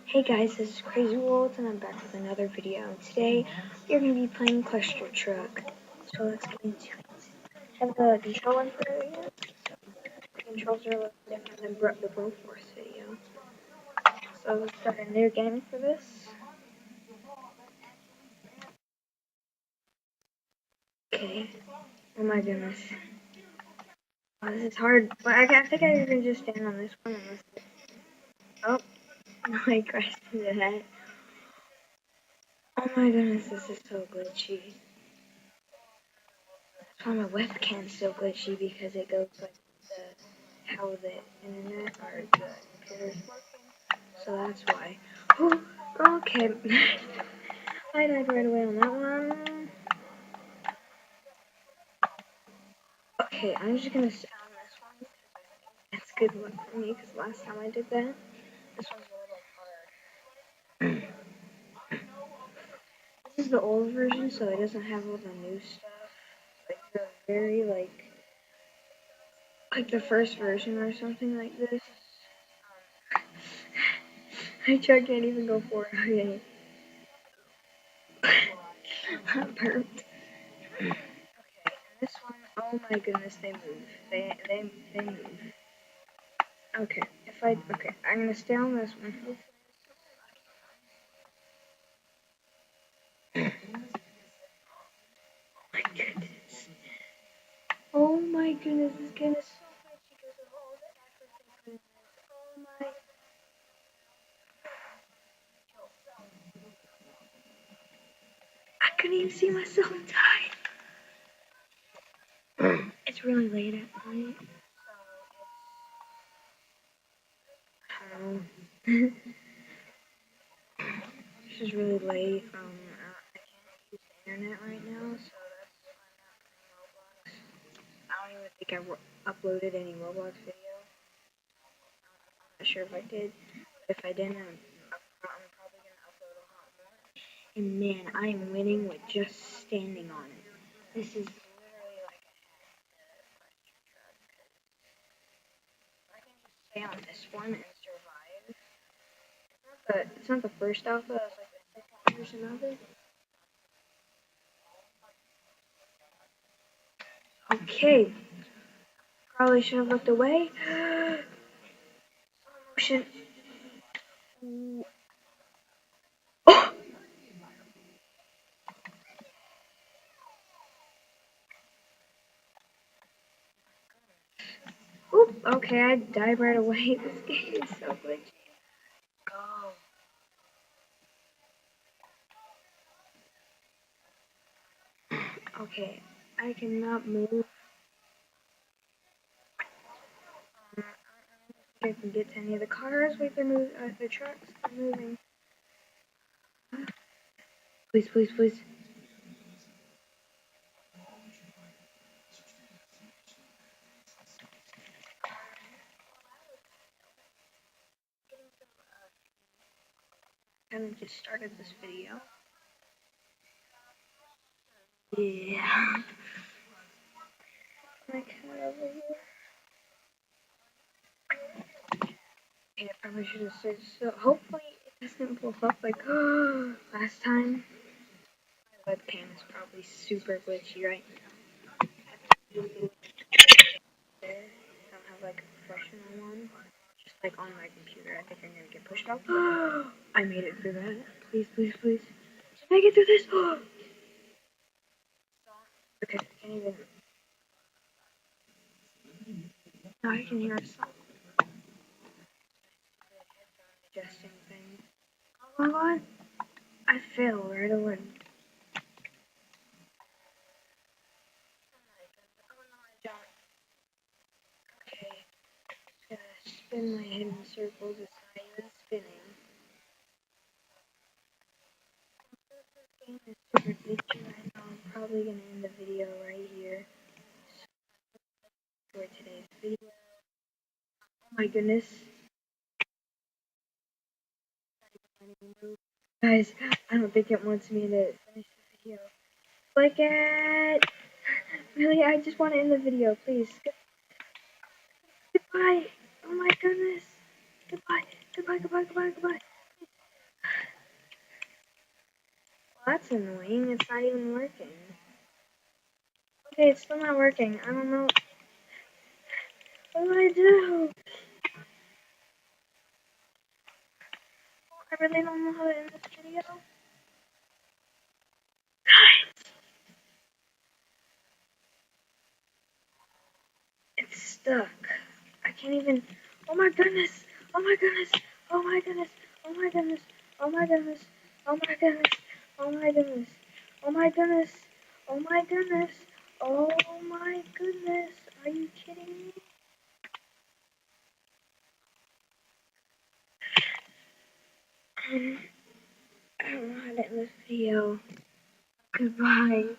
Hey guys, this is Crazy World and I'm back with another video. And today we're going to be playing Cluster Truck. So let's get into it. Have the control info yet? So the controls are a little different than the Broforce video. So let's start a new game for this. Okay. Oh my goodness. Oh, this is hard. But I think I can just stand on this one unless it... Oh, no, I crashed into that. Oh my goodness, this is so glitchy. That's why my webcam's so glitchy because it goes like how the internet or the computer's working. So that's why. Oh, okay. I died right away on that one. Okay, I'm just gonna stay on this one because I think that's good luck for me because last time I did that, this one's a little hard. This is the old version, so it doesn't have all the new stuff. Like the very like the first version or something like this. My truck can't even go forward. Okay. I burped. Okay, and this one, oh my goodness, they move. They move. Okay, I'm gonna stay on this one. My goodness. Oh my goodness, this game is so much because of all the effort they put in this. Oh my. I couldn't even see myself die. It's really late at night, so it's, this is really late. I can't use the internet right now, so that's why I'm not playing Roblox. I don't even think I uploaded any Roblox video. I'm not sure if I did. If I didn't, I'm probably gonna upload a lot more. And man, I am winning with just standing on it. This is literally like a hack to I can just stay on this one and survive. It's not the first alpha, it's like the second version of it. Okay. Probably should have looked away. Motion. Oh! Oop, okay, I died right away. This game is so glitchy. Go. Okay, I cannot move. I can get to any of the cars. Wait, they're moving. The trucks are moving. Please, please, please. Kind of just started this video. Yeah. My cat over here. Okay, I probably should have said so. Hopefully it doesn't blow up like last time. My webcam is probably super glitchy right now. I don't have like a professional one. Just like on my computer. I think I'm gonna get pushed off. I made it through that. Please, please, please. Did I get through this? Okay, I can't even. Now I can hear a song. Adjusting thing. Oh my god. I failed right away. Okay. Just gonna spin my head in circles. It's not even spinning. This game is super glitchy right now. I'm probably gonna end the video right here for today's video. Oh my goodness. Guys, I don't think it wants me to finish the video. Click it! Really, I just want to end the video, please. Goodbye! Oh my goodness! Goodbye! Goodbye, goodbye, goodbye, goodbye! that's annoying. It's not even working. Okay, it's still not working. I don't know. What do I do? I really don't know how to end this video. It's stuck. I can't even. Oh my goodness. Oh my goodness. Oh my goodness. Oh my goodness. Oh my goodness. Oh my goodness. Oh my goodness. Oh my goodness. Oh my goodness. Oh my goodness. Are you kidding me? I don't know how to end this video. Goodbye.